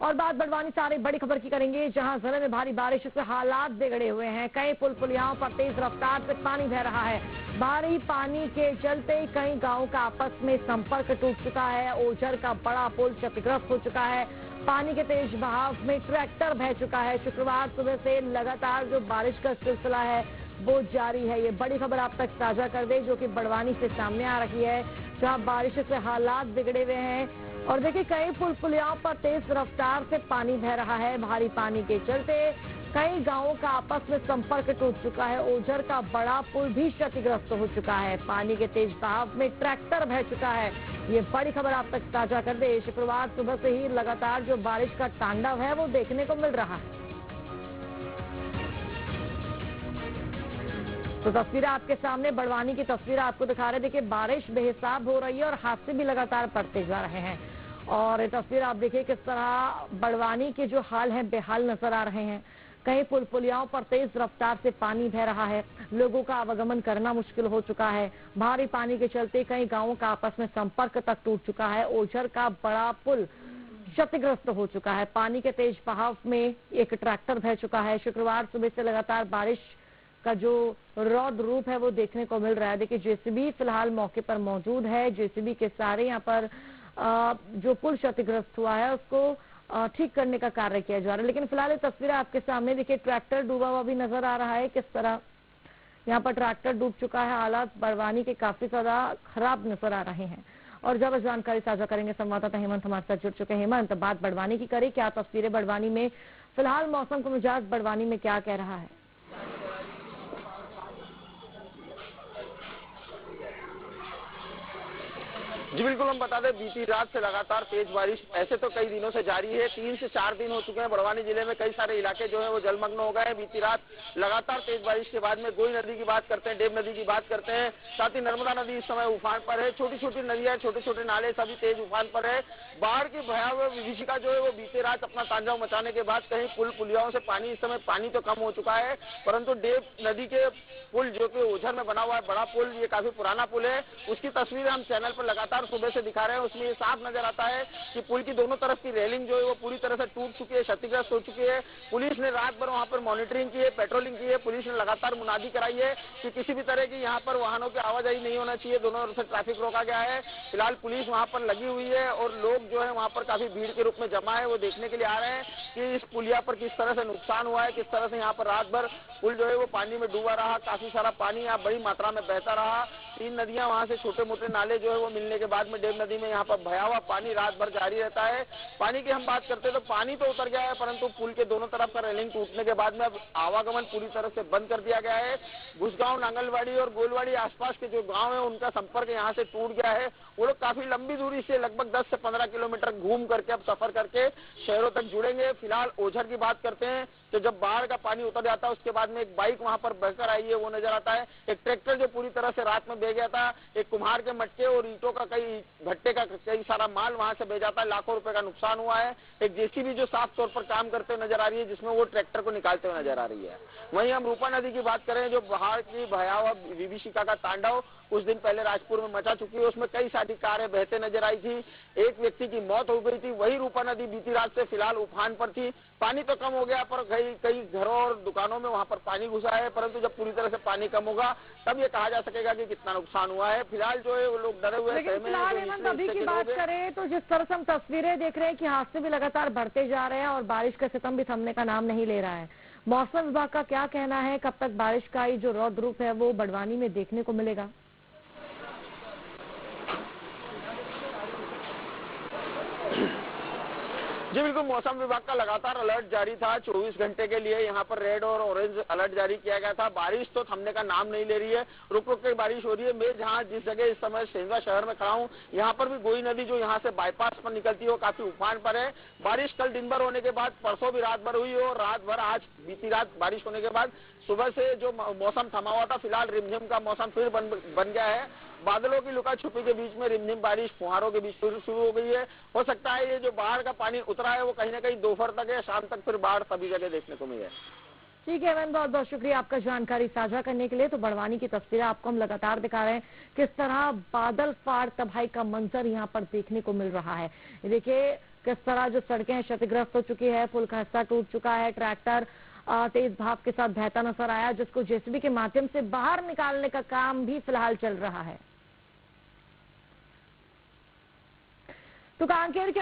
और बात बड़वानी से आ रही बड़ी खबर की करेंगे, जहां जिले में भारी बारिश से हालात बिगड़े हुए हैं। कई पुल पुलियाओं पर तेज रफ्तार से पानी बह रहा है। भारी पानी के चलते कई गांवों का आपस में संपर्क टूट चुका है। ओझर का बड़ा पुल क्षतिग्रस्त हो चुका है। पानी के तेज बहाव में ट्रैक्टर बह चुका है। शुक्रवार सुबह से लगातार जो बारिश का सिलसिला है वो जारी है। ये बड़ी खबर आप तक साझा कर दे, जो कि बड़वानी से सामने आ रही है, जहां बारिश से हालात बिगड़े हुए हैं। और देखिए, कई पुल पुलियाओं पर तेज रफ्तार से पानी बह रहा है। भारी पानी के चलते कई गांवों का आपस में संपर्क टूट चुका है। ओझर का बड़ा पुल भी क्षतिग्रस्त हो चुका है। पानी के तेज बहाव में ट्रैक्टर बह चुका है। ये बड़ी खबर आप तक साझा कर दे। शुक्रवार सुबह से ही लगातार जो बारिश का तांडव है वो देखने को मिल रहा है। तो तस्वीरें आपके सामने, बड़वानी की तस्वीरें आपको दिखा रहे हैं। देखिए, बारिश बेहिसाब हो रही है और हादसे भी लगातार बढ़ते जा रहे हैं। और ये तस्वीर आप देखिए किस तरह बड़वानी के जो हाल है बेहाल नजर आ रहे हैं। कई पुल पुलियाओं पर तेज रफ्तार से पानी बह रहा है। लोगों का आवागमन करना मुश्किल हो चुका है। भारी पानी के चलते कई गांवों का आपस में संपर्क तक टूट चुका है। ओझर का बड़ा पुल क्षतिग्रस्त हो चुका है। पानी के तेज बहाव में एक ट्रैक्टर बह चुका है। शुक्रवार सुबह से लगातार बारिश का जो रौद्र रूप है वो देखने को मिल रहा है। देखिए, जेसीबी फिलहाल मौके पर मौजूद है। जेसीबी के सारे यहाँ पर जो पुल क्षतिग्रस्त हुआ है उसको ठीक करने का कार्य किया जा रहा है। लेकिन फिलहाल ये तस्वीरें आपके सामने, देखिए ट्रैक्टर डूबा हुआ भी नजर आ रहा है। किस तरह यहाँ पर ट्रैक्टर डूब चुका है। हालात बड़वानी के काफी ज्यादा खराब नजर आ रहे हैं। और जब जानकारी साझा करेंगे संवाददाता हेमंत हमारे साथ जुड़ चुके हैं। हेमंत, बात बड़वानी की करें, क्या तस्वीरें बड़वानी में फिलहाल मौसम का मिजाज बड़वानी में क्या कह रहा है? जी बिल्कुल, हम बता दें बीती रात से लगातार तेज बारिश ऐसे तो कई दिनों से जारी है। 3 से 4 दिन हो चुके हैं। बड़वानी जिले में कई सारे इलाके जो है वो जलमग्न हो गए हैं। बीती रात लगातार तेज बारिश के बाद में गोई नदी की बात करते हैं, डेब नदी की बात करते हैं, साथ ही नर्मदा नदी इस समय उफान पर है। छोटी छोटी नदियां, छोटे छोटे नाले सभी तेज उफान पर है। बाढ़ की भयावह विभीषिका जो है वो बीते रात अपना तांडव मचाने के बाद कहीं पुल पुलियाओं से पानी, इस समय पानी तो कम हो चुका है, परंतु डेब नदी के पुल जो कि ओझर में बना हुआ है बड़ा पुल, ये काफी पुराना पुल है, उसकी तस्वीर हम चैनल पर लगातार सुबह से दिखा रहे हैं। उसमें ये साफ नजर आता है कि पुल की दोनों तरफ की रेलिंग जो है वो पूरी तरह से टूट चुकी है, क्षतिग्रस्त हो चुकी है। पुलिस ने रात भर वहां पर मॉनिटरिंग की है, पेट्रोलिंग की है। पुलिस ने लगातार मुनादी कराई है कि किसी भी तरह की यहाँ पर वाहनों की आवाजाही नहीं होना चाहिए। दोनों ओर से ट्रैफिक रोका गया है। फिलहाल पुलिस वहां पर लगी हुई है और लोग जो है वहां पर काफी भीड़ के रूप में जमा है, वो देखने के लिए आ रहे हैं कि इस पुलिया पर किस तरह से नुकसान हुआ है, किस तरह से यहाँ पर रात भर पुल जो है वो पानी में डूबा रहा। काफी सारा पानी यहाँ बड़ी मात्रा में बहता रहा। 3 नदियां वहां से छोटे मोटे नाले जो है वो मिलने के बाद में डेब नदी में यहाँ पर भयावह पानी रात भर जारी रहता है। पानी की हम बात करते हैं तो पानी तो उतर गया है, परंतु पुल के दोनों तरफ का रेलिंग टूटने के बाद में अब आवागमन पूरी तरह से बंद कर दिया गया है। घुसगांव, नांगलवाड़ी और गोलवाड़ी आसपास के जो गांव है उनका संपर्क यहाँ से टूट गया है। वो लोग काफी लंबी दूरी से लगभग 10 से 15 किलोमीटर घूम करके अब सफर करके शहरों तक जुड़ेंगे। फिलहाल ओझर की बात करते हैं तो जब बाढ़ का पानी उतर जाता है उसके बाद में एक बाइक वहां पर बहकर आई है वो नजर आता है। एक ट्रैक्टर जो पूरी तरह से रात में बह गया था। एक कुम्हार के मटके और ईंटों का भट्टे का कई सारा माल वहां से बह जाता है। लाखों रुपए का नुकसान हुआ है। एक जेसीबी जो साफ तौर पर काम करते हुए नजर आ रही है, जिसमें वो ट्रैक्टर को निकालते हुए नजर आ रही है। वहीं हम रूपा नदी की बात करें, जो बाढ़ की भयावह विभीषिका का तांडव कुछ दिन पहले राजपुर में मचा चुकी है, उसमें कई सारी कारें बहते नजर आई थी। एक व्यक्ति की मौत हो गई थी। वही रूपा नदी बीती रात से फिलहाल उफान पर थी। पानी तो कम हो गया, पर कई घरों और दुकानों में वहां पर पानी घुसा है, परंतु जब पूरी तरह से पानी कम होगा तब ये कहा जा सकेगा कि कितना नुकसान हुआ है। फिलहाल जो है वो लोग डरे हुए हैं। फिलहाल हेमंत, अभी की बात करें तो जिस तरह से हम तस्वीरें देख रहे हैं कि हादसे भी लगातार बढ़ते जा रहे हैं और बारिश का सितम भी थमने का नाम नहीं ले रहा है। मौसम विभाग का क्या कहना है, कब तक बारिश का ये जो रौद्र रूप है वो बड़वानी में देखने को मिलेगा? जी बिल्कुल, मौसम विभाग का लगातार अलर्ट जारी था। 24 घंटे के लिए यहाँ पर रेड और ऑरेंज अलर्ट जारी किया गया था। बारिश तो थमने का नाम नहीं ले रही है, रुक रुक के बारिश हो रही है। मैं जहाँ जिस जगह इस समय सेंधा शहर में खड़ा हूँ, यहाँ पर भी गोई नदी जो यहाँ से बाईपास पर निकलती है वो काफी उफान पर है। बारिश कल दिन भर होने के बाद परसों भी रात भर हुई और रात भर आज बीती रात बारिश होने के बाद सुबह से जो मौसम थमा हुआ था, फिलहाल रिमझिम का मौसम फिर बन गया है। बादलों की लुका छुपी के बीच में रिमझिम बारिश फुहारों के बीच शुरू हो गई है। हो सकता है ये जो बाढ़ का पानी उतरा है वो कहीं ना कहीं दोपहर तक है, शाम तक फिर बाढ़ सभी जगह देखने को मिले। ठीक है मैम, बहुत बहुत शुक्रिया आपका जानकारी साझा करने के लिए। तो बड़वानी की तस्वीरें आपको हम लगातार दिखा रहे हैं, किस तरह बादल फाड़ तबाही का मंजर यहाँ पर देखने को मिल रहा है। देखिए, किस तरह जो सड़कें हैं क्षतिग्रस्त हो चुकी है, पुल का हिस्सा टूट चुका है, ट्रैक्टर तेज भाप के साथ बहता नजर आया, जिसको जेसीबी के माध्यम से बाहर निकालने का काम भी फिलहाल चल रहा है। तो कांकेर के